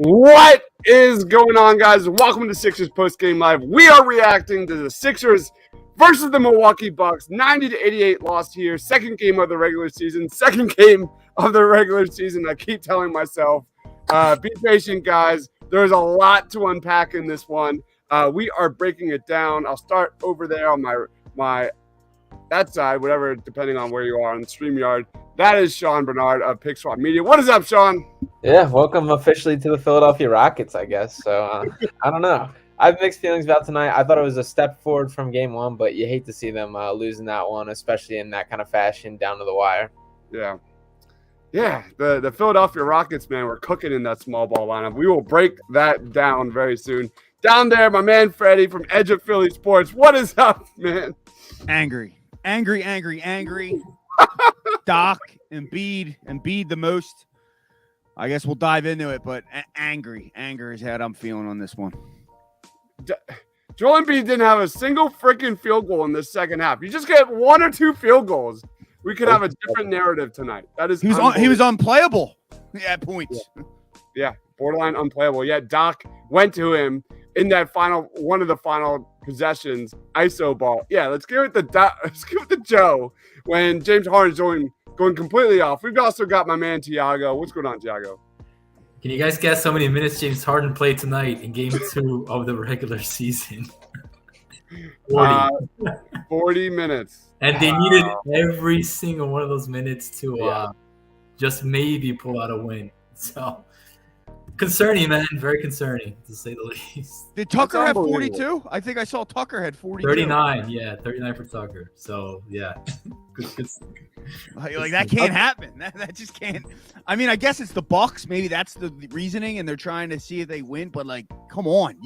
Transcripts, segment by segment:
What is going on, guys? Welcome to Sixers Post Game Live. We are reacting to the Sixers versus the Milwaukee Bucks. 90-88 loss here. Second game of the regular season. I keep telling myself, be patient, guys. There's a lot to unpack in this one. We are breaking it down. I'll start over there on my that side, whatever, depending on where you are on StreamYard. That is Sean Bernard of PickSwap Media. What is up, Sean? Yeah, welcome officially to the Philadelphia Rockets, I guess. So, I don't know. I have mixed feelings about tonight. I thought it was a step forward from game one, but you hate to see them losing that one, especially in that kind of fashion down to the wire. Yeah. The Philadelphia Rockets, man, we're cooking in that small ball lineup. We will break that down very soon. Down there, my man Freddie from Edge of Philly Sports. What is up, man? Angry. Doc, Embiid the most. I guess we'll dive into it, but angry is how I'm feeling on this one. Joel Embiid didn't have a single freaking field goal in this second half. You just get one or two field goals, we could have a different narrative tonight. That is, he was unplayable at points. Yeah, borderline unplayable. Yet Doc went to him in that one of the final possessions, ISO ball. Yeah, let's give it to Joe when James Harden's going completely off. We've also got my man Tiago. What's going on, Tiago? Can you guys guess how many minutes James Harden played tonight in Game 2 of the regular season? 40 minutes. And they needed every single one of those minutes to just maybe pull out a win. So concerning, man. Very concerning, to say the least. Did Tucker have 42? I think I saw Tucker had 42. 39, yeah. 39 for Tucker. So, yeah. good. Like that can't happen. That just can't. I mean, I guess it's the Bucks. Maybe that's the reasoning, and they're trying to see if they win. But, like, come on.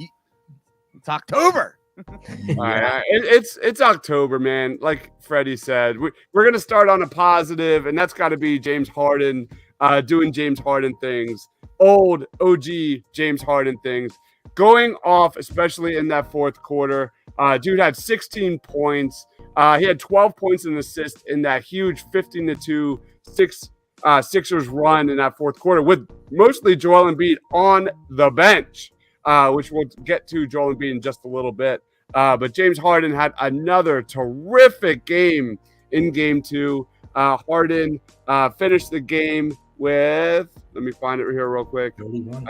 It's October. It's October, man. Like Freddie said, we're going to start on a positive, and that's got to be James Harden doing James Harden things. Old OG James Harden things going off, especially in that fourth quarter. Dude had 16 points. He had 12 points and an assist in that huge 15-2 Sixers run in that fourth quarter, with mostly Joel Embiid on the bench, which we'll get to Joel Embiid in just a little bit. But James Harden had another terrific game in Game 2. Harden finished the game with, let me find it here real quick. 31.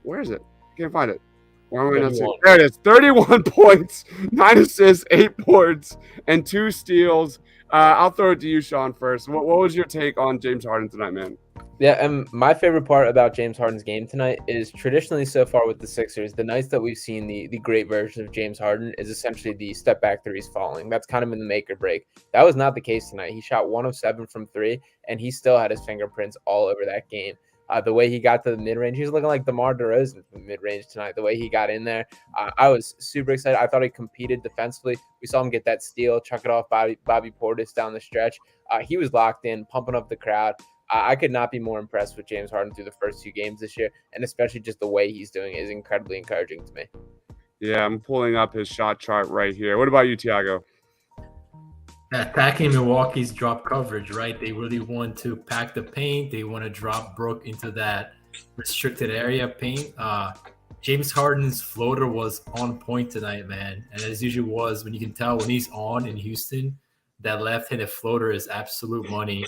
Where is it? Can't find it. Why am I not seeing? There it is. 31 points, 9 assists, 8 boards, and 2 steals. I'll throw it to you, Sean, first. What was your take on James Harden tonight, man? Yeah, and my favorite part about James Harden's game tonight is traditionally so far with the Sixers, the nights that we've seen the great version of James Harden is essentially the step back threes falling. That's kind of been the make or break. That was not the case tonight. He shot 1 of 7 from 3, and he still had his fingerprints all over that game. The way he got to the mid-range, he was looking like DeMar DeRozan from mid-range tonight. The way he got in there, I was super excited. I thought he competed defensively. We saw him get that steal, chuck it off Bobby Portis down the stretch. He was locked in, pumping up the crowd. I could not be more impressed with James Harden through the first 2 games this year, and especially just the way he's doing it is incredibly encouraging to me. Yeah, I'm pulling up his shot chart right here. What about you, Tiago? Attacking Milwaukee's drop coverage, right? They really want to pack the paint. They want to drop Brook into that restricted area paint. James Harden's floater was on point tonight, man. And as usually was, when you can tell when he's on in Houston, that left-handed floater is absolute money.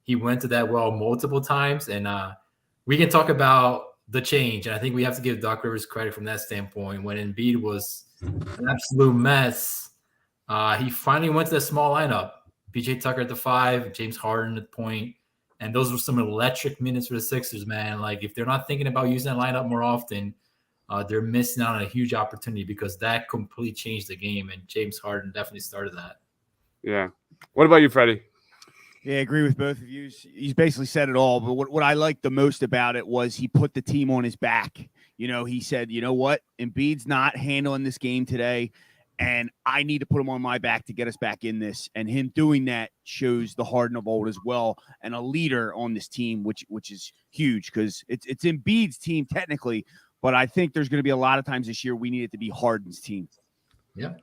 He went to that well multiple times, and we can talk about the change. And I think we have to give Doc Rivers credit from that standpoint. When Embiid was an absolute mess, he finally went to the small lineup. PJ Tucker at the 5, James Harden at the point. And those were some electric minutes for the Sixers, man. Like, if they're not thinking about using that lineup more often, they're missing out on a huge opportunity, because that completely changed the game, and James Harden definitely started that. Yeah. What about you, Freddie? Yeah, I agree with both of you. He's basically said it all. But what I liked the most about it was he put the team on his back. You know, he said, you know what? Embiid's not handling this game today, and I need to put him on my back to get us back in this. And him doing that shows the Harden of old as well, and a leader on this team, which is huge, because it's Embiid's team technically, but I think there's going to be a lot of times this year we need it to be Harden's team. Yeah,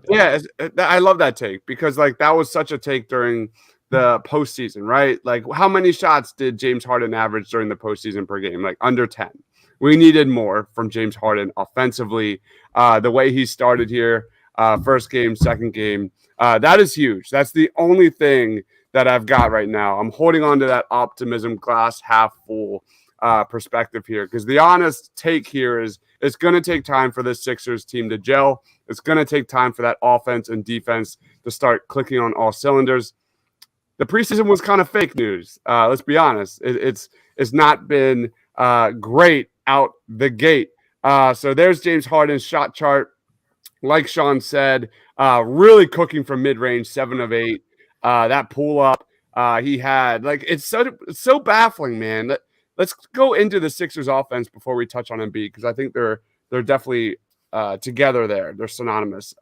I love that take, because like that was such a take during the postseason, right? Like, how many shots did James Harden average during the postseason per game? Like under 10. We needed more from James Harden offensively. The way he started here, first game, second game, that is huge. That's the only thing that I've got right now. I'm holding on to that optimism, glass half full perspective here, because the honest take here is it's going to take time for this Sixers team to gel. It's going to take time for that offense and defense to start clicking on all cylinders. The preseason was kind of fake news. Let's be honest. It's not been great out the gate. So there's James Harden's shot chart. Like Sean said, really cooking from mid-range, 7 of 8. That pull up he had, like, it's so baffling, man. Let's go into the Sixers offense before we touch on Embiid, because I think they're definitely together there. They're synonymous.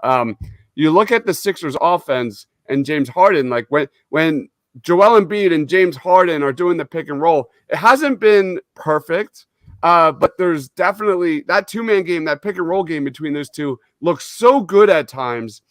You look at the Sixers offense and James Harden, like when Joel Embiid and James Harden are doing the pick and roll, it hasn't been perfect, but there's definitely that two-man game, that pick and roll game between those two looks so good at times.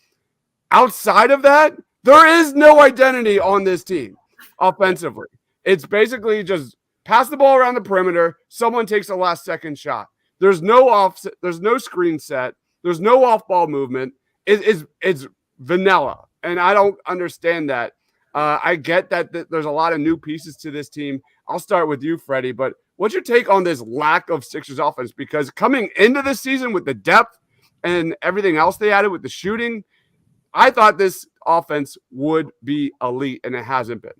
Outside of that, there is no identity on this team offensively. It's basically just pass the ball around the perimeter. Someone takes a last-second shot. There's no there's no screen set. There's no off-ball movement. It's vanilla, and I don't understand that. I get that there's a lot of new pieces to this team. I'll start with you, Freddie, but what's your take on this lack of Sixers offense? Because coming into this season with the depth and everything else they added with the shooting, I thought this offense would be elite, and it hasn't been.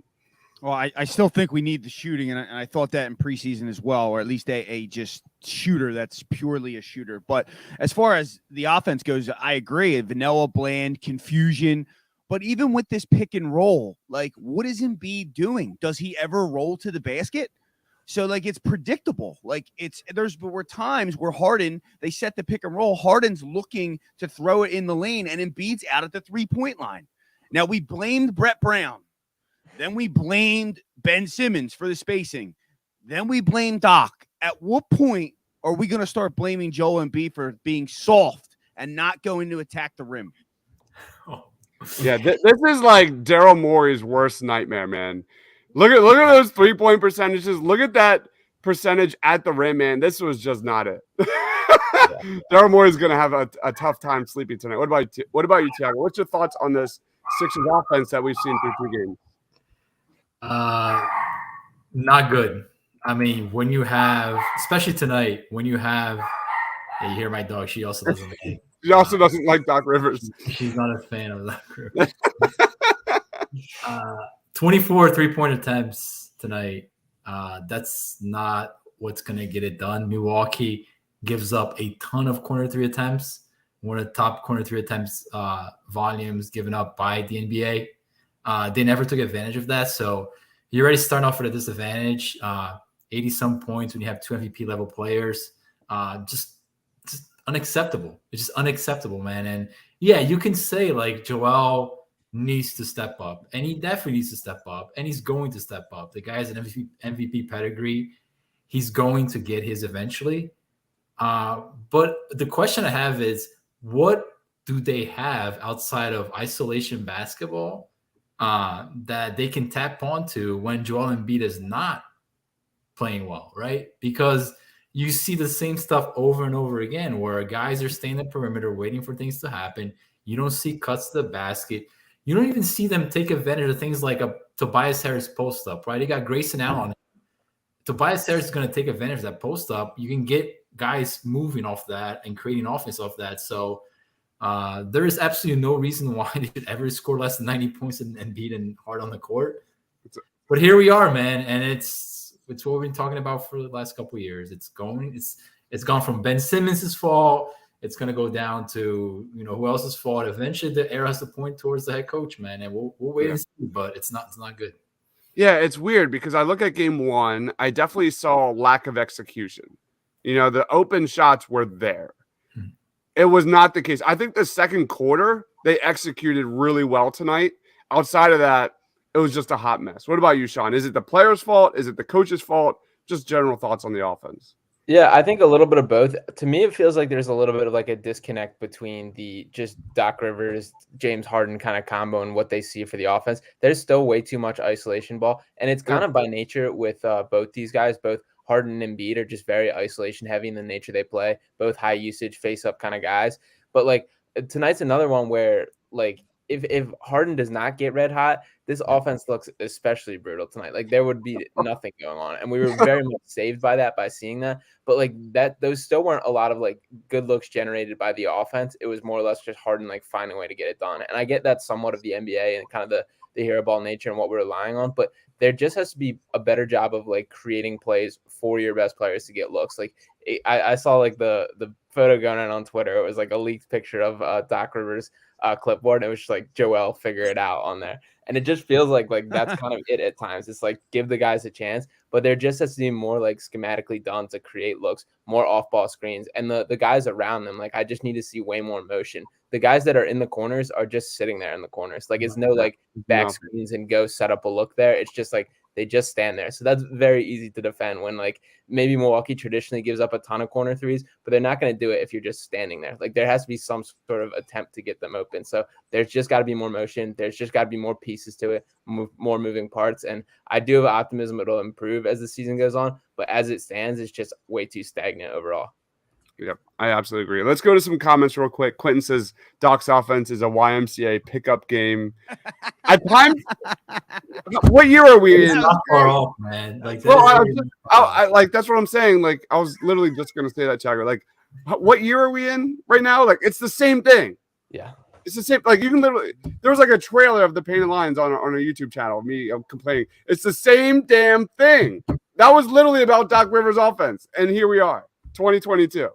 Well, I still think we need the shooting, and I thought that in preseason as well, or at least a just shooter that's purely a shooter. But as far as the offense goes, I agree. Vanilla, bland, confusion. But even with this pick and roll, like, what is Embiid doing? Does he ever roll to the basket? So, like, it's predictable. Like, there were times where Harden, they set the pick and roll. Harden's looking to throw it in the lane, and Embiid's out at the three-point line. Now, we blamed Brett Brown. Then we blamed Ben Simmons for the spacing. Then we blamed Doc. At what point are we going to start blaming Joel Embiid for being soft and not going to attack the rim? Yeah, this is like Daryl Morey's worst nightmare, man. Look at those 3-point percentages. Look at that percentage at the rim, man. This was just not it. Daryl Morey's going to have a tough time sleeping tonight. What about you, Thiago? What's your thoughts on this Sixers offense that we've seen through 3 games? Not good. I mean, when you have, especially tonight, when you have, you hear my dog. She also doesn't like. She also doesn't like Doc Rivers. She's not a fan of Doc Rivers. 24 3-point attempts tonight. That's not what's going to get it done. Milwaukee gives up a ton of corner 3 attempts. One of the top corner 3 attempts volumes given up by the NBA. They never took advantage of that. So you're already starting off with a disadvantage. 80-some points when you have 2 MVP level players. Just unacceptable. It's just unacceptable, man. And yeah, you can say like Joel needs to step up, and he definitely needs to step up, and he's going to step up. The guy has an MVP pedigree. He's going to get his eventually. But the question I have is, what do they have outside of isolation basketball that they can tap onto when Joel Embiid is not playing well, right? Because you see the same stuff over and over again where guys are staying in the perimeter waiting for things to happen. You don't see cuts to the basket. You don't even see them take advantage of things like a Tobias Harris post-up, right? They got Grayson Allen. Tobias Harris is going to take advantage of that post-up. You can get guys moving off that and creating offense off that. So there is absolutely no reason why they should ever score less than 90 points and beat and hard on the court. But here we are, man, and it's what we've been talking about for the last couple of years. It's gone from Ben Simmons' fault. It's going to go down to, who else's fault. Eventually, the arrow has to point towards the head coach, man, and we'll wait and see. But it's not good. Yeah, it's weird because I look at game 1. I definitely saw lack of execution. The open shots were there. It was not the case. I think the second quarter, they executed really well tonight. Outside of that, it was just a hot mess. What about you, Sean? Is it the player's fault? Is it the coach's fault? Just general thoughts on the offense. Yeah, I think a little bit of both. To me, it feels like there's a little bit of like a disconnect between the just Doc Rivers, James Harden kind of combo and what they see for the offense. There's still way too much isolation ball. And it's kind of by nature with both these guys, both Harden and Embiid are just very isolation heavy in the nature they play, both high usage face up kind of guys. But like tonight's another one where like if Harden does not get red hot, this offense looks especially brutal tonight. Like there would be nothing going on. And we were very much saved by that, by seeing that. But like those still weren't a lot of like good looks generated by the offense. It was more or less just Harden like finding a way to get it done. And I get that somewhat of the NBA and kind of the hero ball nature and what we're relying on, but there just has to be a better job of like creating plays for your best players to get looks. Like I saw like the photo going on Twitter. It was like a leaked picture of Doc Rivers clipboard. And it was just like Joel figure it out on there. And it just feels like that's kind of it at times. It's like give the guys a chance, but there just has to be more like schematically done to create looks, more off ball screens, and the guys around them. Like I just need to see way more motion. The guys that are in the corners are just sitting there in the corners. Like it's no like back screens and go set up a look there. It's just like they just stand there. So that's very easy to defend when like maybe Milwaukee traditionally gives up a ton of corner threes, but they're not going to do it if you're just standing there. Like there has to be some sort of attempt to get them open. So there's just got to be more motion. There's just got to be more pieces to it, more moving parts. And I do have optimism it'll improve as the season goes on, but as it stands, it's just way too stagnant overall. Yep, I absolutely agree. Let's go to some comments real quick. Quentin says Doc's offense is a YMCA pickup game. What year are we in? Not far off, man. Like, like that's what I'm saying. Like I was literally just gonna say that, Chagger. Like, what year are we in right now? Like it's the same thing. Yeah, it's the same. Like you can literally. There was like a trailer of the Painted Lines on a YouTube channel. I'm complaining. It's the same damn thing. That was literally about Doc Rivers' offense, and here we are, 2022.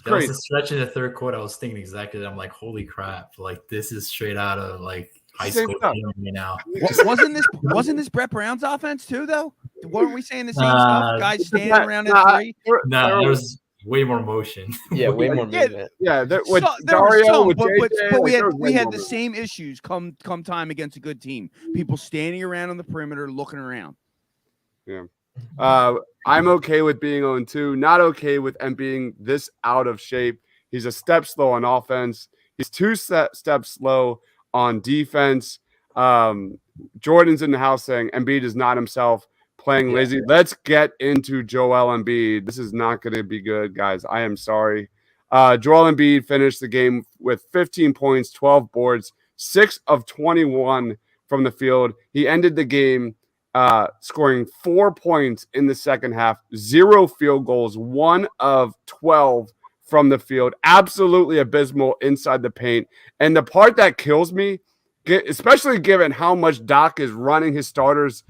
There was a stretch in the third quarter. I was thinking exactly that. I'm like, holy crap! Like this is straight out of like high school now. Wasn't this Brett Brown's offense too, though? Weren't we saying the same stuff? Guys standing around at three. No, there was way more motion. Yeah, way more movement. Yeah, but we had the same issues come time against a good team. People standing around on the perimeter, looking around. Yeah. I'm okay with being 0-2, not okay with M being this out of shape. He's a step slow on offense. He's two steps slow on defense. Jordan's in the house saying Embiid is not himself, playing lazy. Yeah. Let's get into Joel Embiid. This is not going to be good, guys. I am sorry. Joel Embiid finished the game with 15 points, 12 boards, 6 of 21 from the field. He ended the game scoring 4 points in the second half, 0 field goals, 1 of 12 from the field. Absolutely abysmal inside the paint. And the part that kills me, especially given how much Doc is running his starters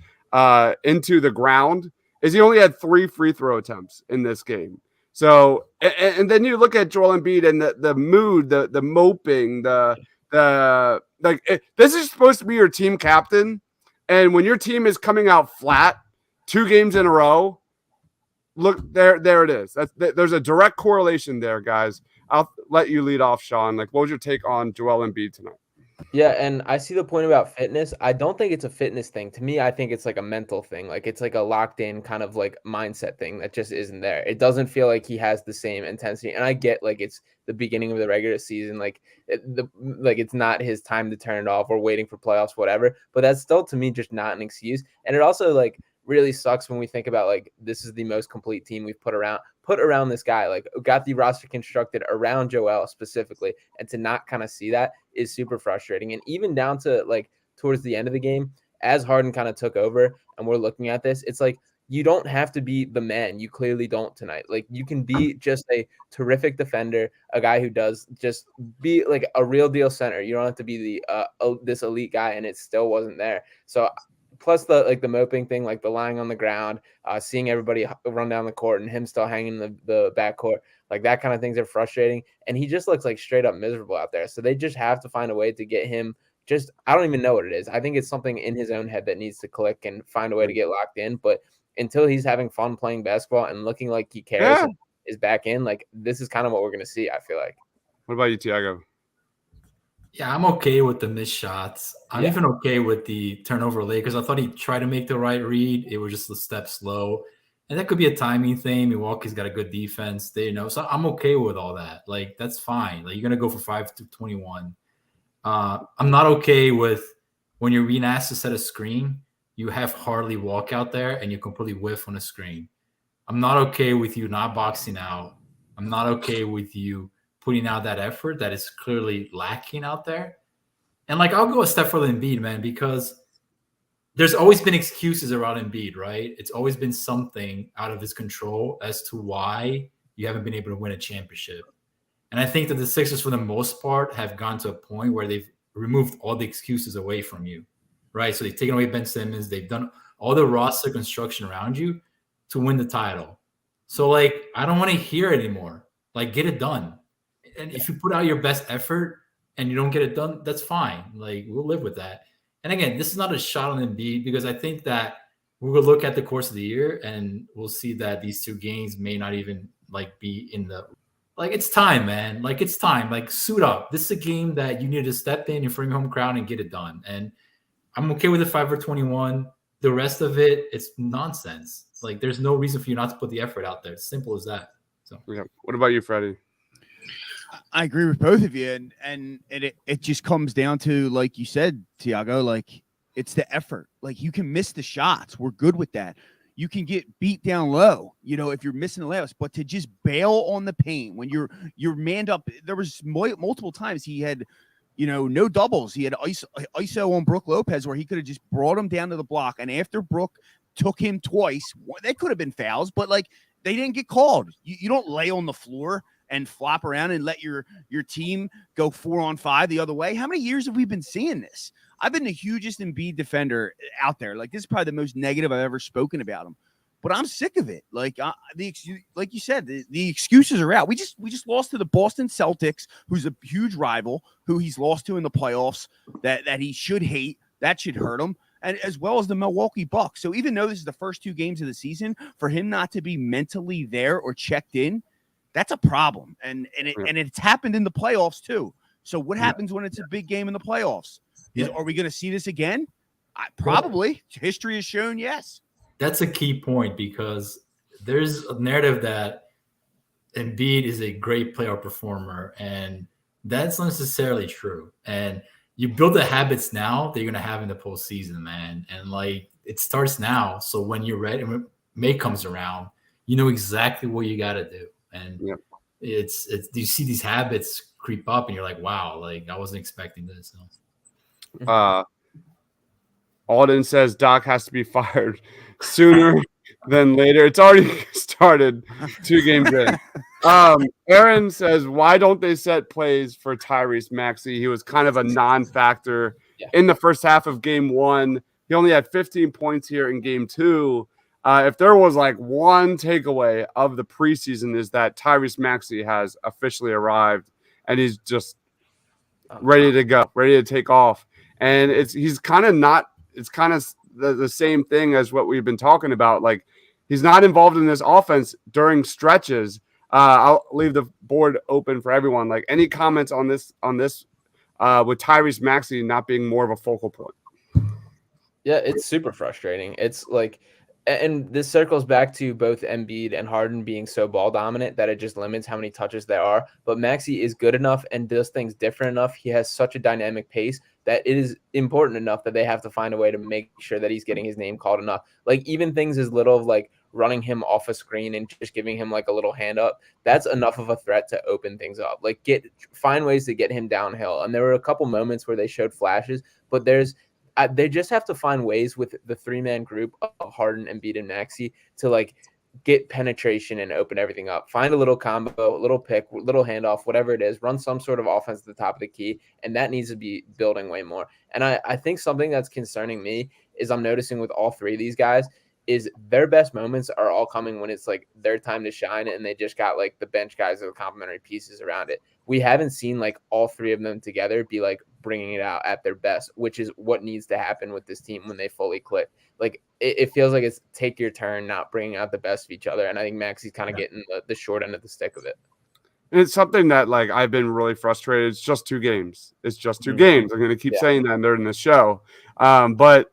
into the ground, is he only had 3 free throw attempts in this game. So, and then you look at Joel Embiid and the mood, the moping, this is supposed to be your team captain. And when your team is coming out flat 2 games in a row, look, there it is. There's a direct correlation there, guys. I'll let you lead off, Sean. Like, what was your take on Joel Embiid tonight? Yeah, and I see the point about fitness. I don't think it's a fitness thing. To me, I think it's like a mental thing. Like it's like a locked in kind of like mindset thing that just isn't there. It doesn't feel like he has the same intensity. And I get like it's the beginning of the regular season. Like it's not his time to turn it off or waiting for playoffs, whatever. But that's still to me just not an excuse. And it also like really sucks when we think about like this is the most complete team we've put around this guy, like got the roster constructed around Joel specifically, and to not kind of see that is super frustrating. And even down to like towards the end of the game, as Harden kind of took over and we're looking at this, it's like you don't have to be the man. You clearly don't tonight. Like you can be just a terrific defender, a guy who does just be like a real deal center. You don't have to be the this elite guy, and it still wasn't there. So plus the moping thing, like the lying on the ground, seeing everybody run down the court and him still hanging in the backcourt, like that kind of things are frustrating. And he just looks like straight up miserable out there. So they just have to find a way to get him I don't even know what it is. I think it's something in his own head that needs to click and find a way to get locked in. But until he's having fun playing basketball and looking like he cares and is back in, like this is kind of what we're going to see, I feel like. What about you, Tiago? Yeah, I'm okay with the missed shots. I'm even okay with the turnover late because I thought he tried to make the right read. It was just a step slow. And that could be a timing thing. Milwaukee's got a good defense. So I'm okay with all that. Like, that's fine. Like, you're going to go for 5 to 21. I'm not okay with when you're being asked to set a screen, you have Harley walk out there and you completely whiff on a screen. I'm not okay with you not boxing out. I'm not okay with you putting out that effort that is clearly lacking out there. And like, I'll go a step further than Embiid, man, because there's always been excuses around Embiid, right? It's always been something out of his control as to why you haven't been able to win a championship. And I think that the Sixers, for the most part, have gone to a point where they've removed all the excuses away from you, right? So they've taken away Ben Simmons. They've done all the roster construction around you to win the title. So, like, I don't want to hear it anymore. Like, get it done. And if you put out your best effort and you don't get it done, that's fine. Like, we'll live with that. And again, this is not a shot on Embiid, because I think that we will look at the course of the year and we'll see that these 2 games may not even like be in the, like, it's time, man. Like, it's time. Like, suit up. This is a game that you need to step in front of your home crowd and get it done. And I'm okay with the 5 for 21. The rest of it, it's nonsense. Like, there's no reason for you not to put the effort out there. It's simple as that. So, Yeah. What about you, Freddie? I agree with both of you, and it just comes down to, like you said, Tiago, like, it's the effort. Like, you can miss the shots. We're good with that. You can get beat down low, if you're missing the layups, but to just bail on the paint when you're manned up. There was multiple times he had, no doubles. He had ISO on Brook Lopez where he could have just brought him down to the block. And after Brook took him twice, they could have been fouls, but like, they didn't get called. You don't lay on the floor and flop around and let your team go 4-on-5 the other way. How many years have we been seeing this? I've been the hugest Embiid defender out there. Like, this is probably the most negative I've ever spoken about him. But I'm sick of it. Like, like you said, the excuses are out. We just lost to the Boston Celtics, who's a huge rival, who he's lost to in the playoffs, that he should hate. That should hurt him. And as well as the Milwaukee Bucks. So even though this is the first 2 games of the season, for him not to be mentally there or checked in, that's a problem. And it's happened in the playoffs too. So what happens when it's a big game in the playoffs? Are we going to see this again? Probably. History has shown yes. That's a key point, because there's a narrative that Embiid is a great playoff performer, and that's not necessarily true. And you build the habits now that you're going to have in the postseason, man. And like, it starts now. So when you're ready, when May comes around, you know exactly what you got to do. And it's you see these habits creep up and you're like, wow, like, I wasn't expecting this. So. Alden says Doc has to be fired sooner than later. It's already started 2 games in. Aaron says, why don't they set plays for Tyrese Maxey? He was kind of a non-factor in the first half of game 1. He only had 15 points here in game 2. If there was like one takeaway of the preseason, is that Tyrese Maxey has officially arrived and he's just ready to go, ready to take off. And he's kind of not. It's kind of the same thing as what we've been talking about. Like, he's not involved in this offense during stretches. I'll leave the board open for everyone. Like, any comments on this with Tyrese Maxey not being more of a focal point? Yeah, it's super frustrating. It's like, and this circles back to both Embiid and Harden being so ball dominant that it just limits how many touches there are. But Maxey is good enough and does things different enough. He has such a dynamic pace that it is important enough that they have to find a way to make sure that he's getting his name called enough. Like, even things as little of like running him off a screen and just giving him like a little hand up, that's enough of a threat to open things up. Like, find ways to get him downhill. And there were a couple moments where they showed flashes, but they just have to find ways with the 3-man group of Harden, Embiid, and Maxey to like get penetration and open everything up. Find a little combo, a little pick, little handoff, whatever it is. Run some sort of offense at the top of the key, and that needs to be building way more. And I think something that's concerning me is I'm noticing with all 3 of these guys is their best moments are all coming when it's like their time to shine, and they just got like the bench guys or complementary pieces around it. We haven't seen like all 3 of them together be like bringing it out at their best, which is what needs to happen with this team when they fully click. Like, it feels like it's take your turn, not bringing out the best of each other. And I think Maxey's kind of getting the short end of the stick of it. And it's something that, like, I've been really frustrated. It's just 2 games. It's just 2 games. I'm going to keep saying that during the show. But,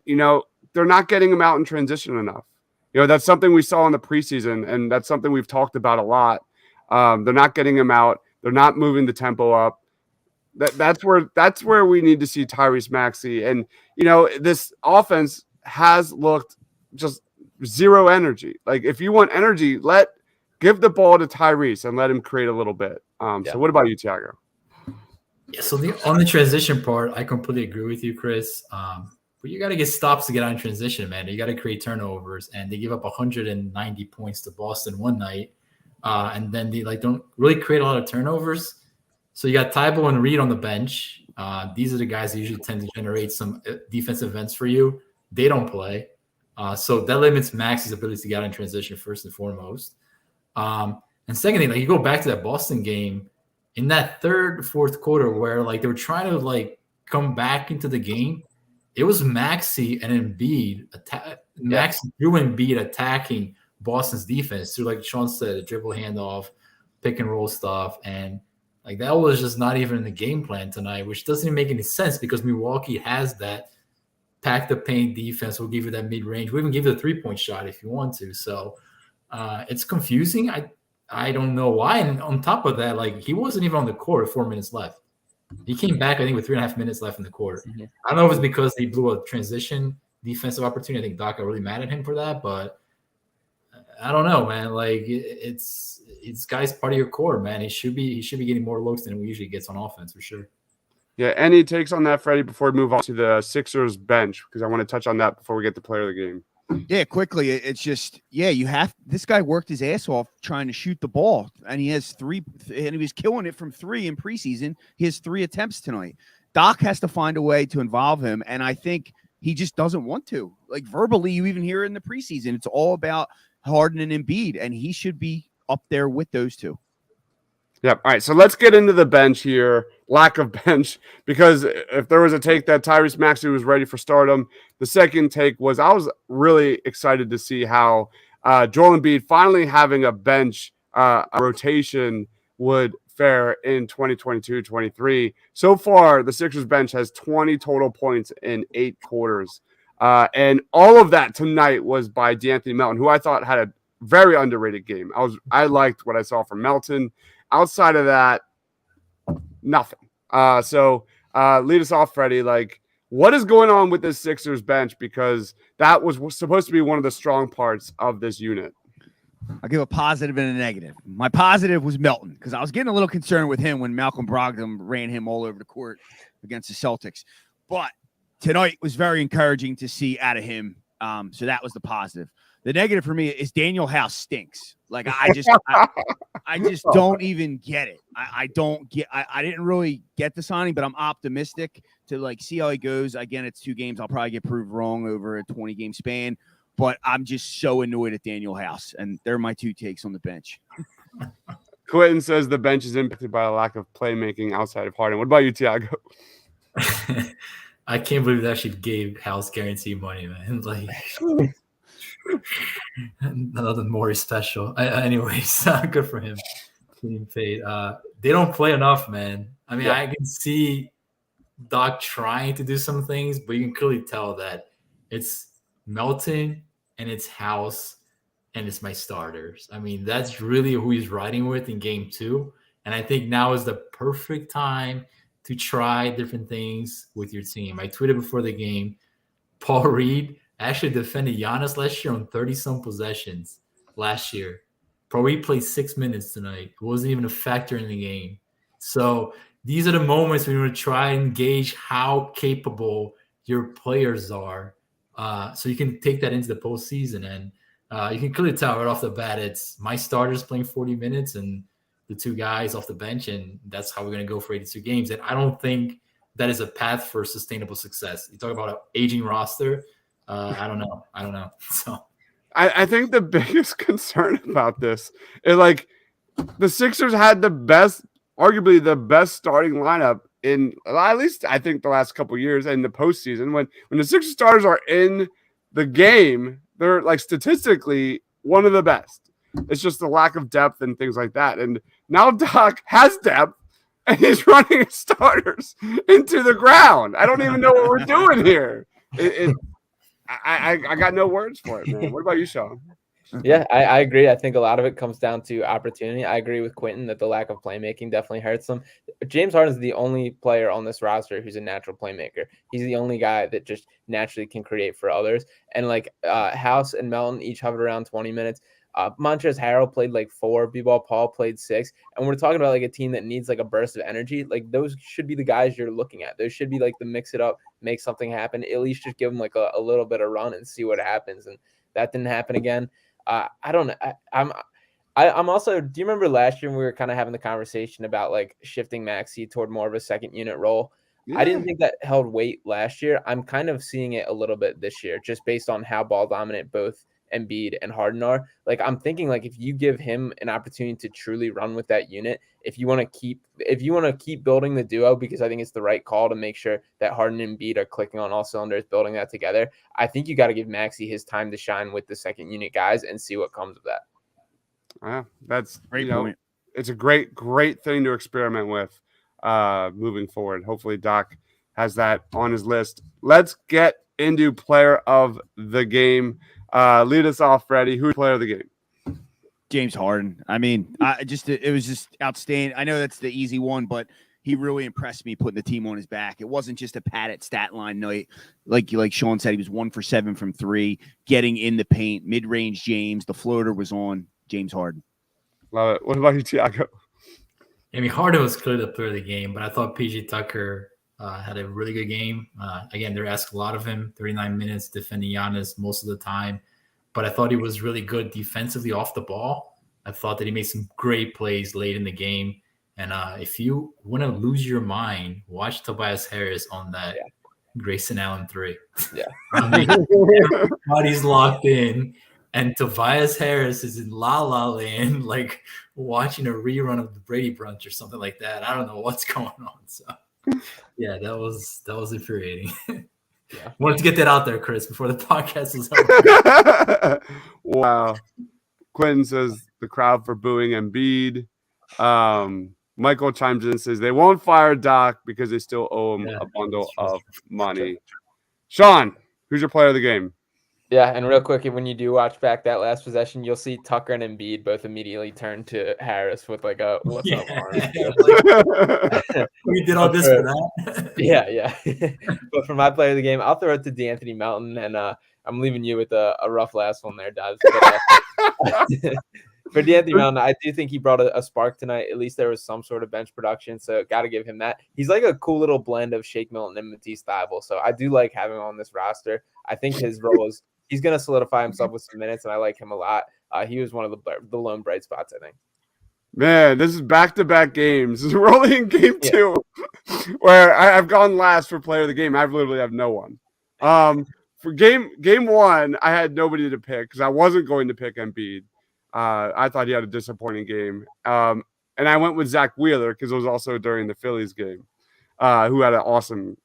they're not getting them out in transition enough. That's something we saw in the preseason, and that's something we've talked about a lot. They're not getting them out. They're not moving the tempo up. That's where we need to see Tyrese Maxey. And, this offense has looked just zero energy. Like if you want energy, give the ball to Tyrese and let him create a little bit. So what about you, Thiago? Yeah, so on the transition part, I completely agree with you, Chris. But you got to get stops to get on transition, man. You got to create turnovers, and they give up 190 points to Boston one night, and then they don't really create a lot of turnovers. So you got Thybulle and Reed on the bench. These are the guys that usually tend to generate some defensive events for you. They don't play, so that limits Max's ability to get on transition first and foremost. And secondly, you go back to that Boston game in that third, fourth quarter where they were trying to come back into the game. It was Maxey and Embiid Maxey through Embiid attacking Boston's defense through, like Sean said, a dribble handoff, pick and roll stuff, and that was just not even in the game plan tonight, which doesn't even make any sense because Milwaukee has that pack the paint defense. Will give you that mid range. We'll even give you the 3-point shot if you want to. So it's confusing. I don't know why. And on top of that, he wasn't even on the court with 4 minutes left. He came back, I think, with 3.5 minutes left in the quarter. Mm-hmm. I don't know if it's because he blew a transition defensive opportunity. I think Doc got really mad at him for that, but I don't know, man. It's guy's part of your core, man. He should be getting more looks than he usually gets on offense for sure. Yeah, any takes on that, Freddie, before we move on to the Sixers bench? Because I want to touch on that before we get to player of the game. Yeah, quickly. It's just, this guy worked his ass off trying to shoot the ball, and he has 3, and he was killing it from 3 in preseason. He has 3 attempts tonight. Doc has to find a way to involve him, and I think he just doesn't want to. Verbally, you even hear it in the preseason. It's all about Harden and Embiid, and he should be up there with those two. Yep. All right. So let's get into the bench here. Lack of bench, because if there was a take that Tyrese Maxey was ready for stardom, the second take was I was really excited to see how Joel Embiid finally having a bench a rotation would fare in 2022-23. So far, the Sixers bench has 20 total points in 8 quarters. And all of that tonight was by DeAnthony Melton, who I thought had a very underrated game. I liked what I saw from Melton. Outside of that, nothing. So lead us off, Freddie. What is going on with this Sixers bench? Because that was supposed to be one of the strong parts of this unit. I'll give a positive and a negative. My positive was Melton, because I was getting a little concerned with him when Malcolm Brogdon ran him all over the court against the Celtics. But tonight was very encouraging to see out of him. So that was the positive. The negative for me is Daniel House stinks. I just don't even get it. I didn't really get the signing, but I'm optimistic to see how he goes. Again, it's 2 games. I'll probably get proved wrong over a 20-game span, but I'm just so annoyed at Daniel House, and they're my 2 takes on the bench. Quentin says the bench is impacted by a lack of playmaking outside of Harden. What about you, Thiago? I can't believe they actually gave House guarantee money, man. Nothing more special. Anyways, good for him. Getting paid. They don't play enough, man. I mean, I can see Doc trying to do some things, but you can clearly tell that it's Melton and it's House and it's my starters. I mean, that's really who he's riding with in game 2. And I think now is the perfect time to try different things with your team. I tweeted before the game, Paul Reed actually defended Giannis last year on 30-some possessions last year. Paul Reed played 6 minutes tonight. It wasn't even a factor in the game. So these are the moments when you want to try and gauge how capable your players are. So you can take that into the postseason. And you can clearly tell right off the bat, it's my starters playing 40 minutes and the 2 guys off the bench. And that's how we're going to go for 82 games. And I don't think that is a path for sustainable success. You talk about an aging roster. I don't know. So I think the biggest concern about this is the Sixers had arguably the best starting lineup in at least I think the last couple of years in the postseason. When the Sixers starters are in the game, they're statistically one of the best. It's just the lack of depth and things like that. And now Doc has depth and he's running his starters into the ground. I don't even know what we're doing here. I got no words for it, man. What about you, Sean? Yeah, I agree. I think a lot of it comes down to opportunity. I agree with Quentin that the lack of playmaking definitely hurts them. James Harden is the only player on this roster who's a natural playmaker. He's the only guy that just naturally can create for others. And like House and Melton each hovered around 20 minutes. Montrezl Harrell played like 4, B-Ball Paul played 6. And we're talking about like a team that needs like a burst of energy. Like those should be the guys you're looking at. Those should be like the mix it up, make something happen. At least just give them like a little bit of run and see what happens. And that didn't happen again. I don't know. I'm also. Do you remember last year when we were kind of having the conversation about like shifting Maxey toward more of a second unit role? Yeah. I didn't think that held weight last year. I'm kind of seeing it a little bit this year, just based on how ball dominant both Embiid and Harden are. Like I'm thinking, like if you give him an opportunity to truly run with that unit, if you want to keep building the duo, because I think it's the right call to make sure that Harden and Embiid are clicking on all cylinders, building that together. I think you got to give Maxey his time to shine with the second unit guys and see what comes of that. Yeah, that's Great point. It's a great thing to experiment with moving forward. Hopefully Doc has that on his list. Let's get into player of the game. Lead us off, Freddie. Who's player of the game? James Harden. I mean, it was just outstanding. I know that's the easy one, but he really impressed me putting the team on his back. It wasn't just a padded stat line night. Like Sean said, he was 1 for 7 from 3, getting in the paint, mid-range James. The floater was on James Harden. Love it. What about you, Tiago? I mean, Harden was clearly the player of the game, but I thought PJ Tucker had a really good game. Again, they're asking a lot of him, 39 minutes defending Giannis most of the time. But I thought he was really good defensively off the ball. I thought that he made some great plays late in the game. And if you want to lose your mind, watch Tobias Harris on that Grayson Allen 3. Yeah. I mean, everybody's locked in. And Tobias Harris is in La La Land, like watching a rerun of the Brady Brunch or something like that. I don't know what's going on. So, yeah, that was infuriating. Yeah. Wanted to get that out there, Chris, before the podcast is over. Wow. Quentin says the crowd for booing Embiid. Michael chimes in and says they won't fire Doc because they still owe him a bundle of money. Sean, who's your player of the game? Yeah, and real quick, when you do watch back that last possession, you'll see Tucker and Embiid both immediately turn to Harris with like a "What's up, Arm?" We did all this for that. Yeah. But for my player of the game, I'll throw it to D'Anthony Melton, and I'm leaving you with a rough last one there, Dubs. For D'Anthony Melton, I do think he brought a spark tonight. At least there was some sort of bench production, so got to give him that. He's like a cool little blend of Shake Milton and Matisse Thybulle, so I do like having him on this roster. I think his role is he's going to solidify himself with some minutes, and I like him a lot. He was one of the lone bright spots, I think. Man, this is back-to-back games. We're only in game 2, where I've gone last for player of the game. I literally have no one. For game 1, I had nobody to pick because I wasn't going to pick Embiid. I thought he had a disappointing game. And I went with Zach Wheeler because it was also during the Phillies game, who had an awesome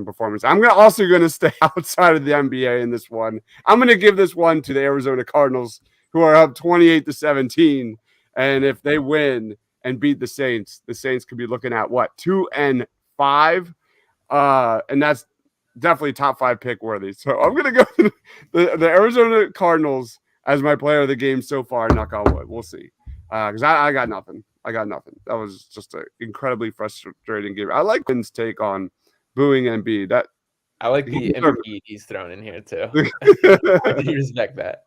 performance. I'm also going to stay outside of the NBA in this one. I'm going to give this one to the Arizona Cardinals, who are up 28-17. And if they win and beat the Saints could be looking at what, 2-5? And that's definitely top 5 pick worthy. So I'm going to go the Arizona Cardinals as my player of the game so far. Knock on wood. We'll see. Because I got nothing. That was just an incredibly frustrating game. I like Quinn's take on booing Embiid. I like the Embiid he's thrown in here too. I do respect that.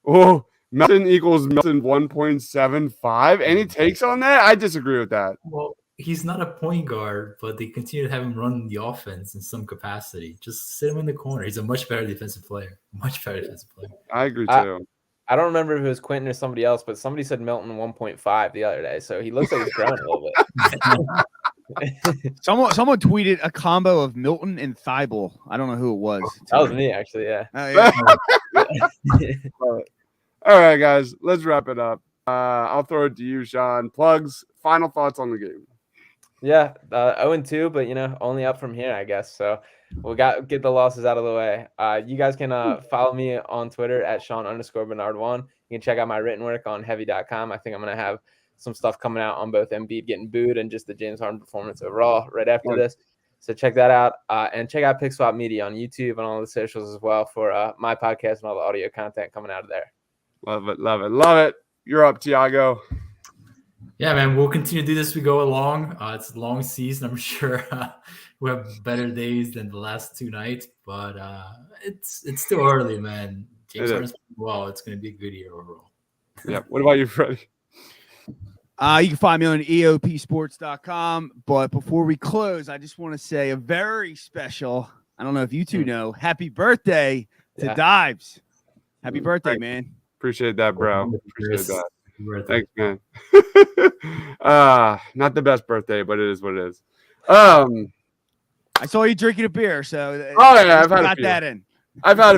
Oh, Melton equals Melton 1.75. Any takes on that? I disagree with that. Well, he's not a point guard, but they continue to have him run the offense in some capacity. Just sit him in the corner. He's a much better defensive player. I agree too. I don't remember if it was Quentin or somebody else, but somebody said Melton 1.5 the other day, so he looks like he's growing a little bit. Someone tweeted a combo of Milton and Thybulle. I don't know who it was. That was me, actually. Yeah. All right, guys, let's wrap it up. I'll throw it to you, Sean. Plugs, final thoughts on the game. Yeah, 0-2, but only up from here, I guess. So we get the losses out of the way. You guys can follow me on Twitter at Sean_Bernard1. You can check out my written work on heavy.com. I think I'm gonna have some stuff coming out on both Embiid getting booed and just the James Harden performance overall right after this. So check that out. And check out Pick Swap Media on YouTube and all the socials as well for my podcast and all the audio content coming out of there. Love it, love it, love it. You're up, Tiago. Yeah, man, we'll continue to do this as we go along. It's a long season. I'm sure we have better days than the last 2 nights, but it's still early, man. James Harden's playing well. It's going to be a good year overall. Yeah. What about you, Freddie? You can find me on eopsports.com. But before we close, I just want to say a very special, I don't know if you two know, happy birthday to Dives. Happy birthday, man. Appreciate that, bro. Appreciate that. Birthday. Thanks, man. Not the best birthday, but it is what it is. I saw you drinking a beer, so I've had got a few. that in. I've had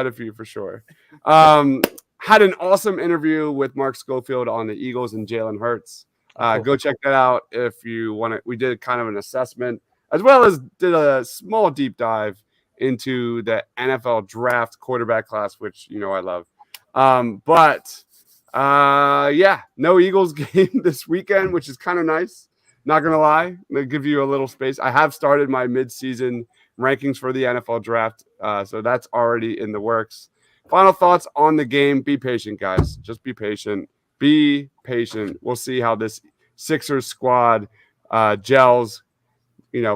a few for sure. Had an awesome interview with Mark Schofield on the Eagles and Jalen Hurts. Go check that out if you want to. We did kind of an assessment as well as did a small deep dive into the NFL draft quarterback class, which I love. No Eagles game this weekend, which is kind of nice. Not gonna lie, they give you a little space. I have started my mid-season rankings for the NFL draft, so that's already in the works. Final thoughts on the game: be patient, guys. Just be patient. Be patient. We'll see how this Sixers squad gels.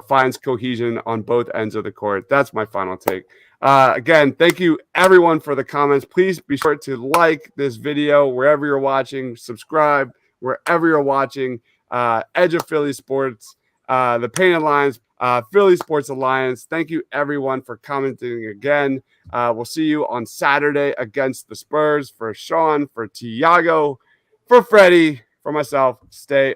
Finds cohesion on both ends of the court. That's my final take. Again, thank you everyone for the comments. Please be sure to like this video wherever you're watching, subscribe wherever you're watching. Edge of Philly Sports, the Painted Lines, Philly Sports Alliance. Thank you everyone for commenting again. We'll see you on Saturday against the Spurs. For Sean, for Tiago, for Freddie, for myself, stay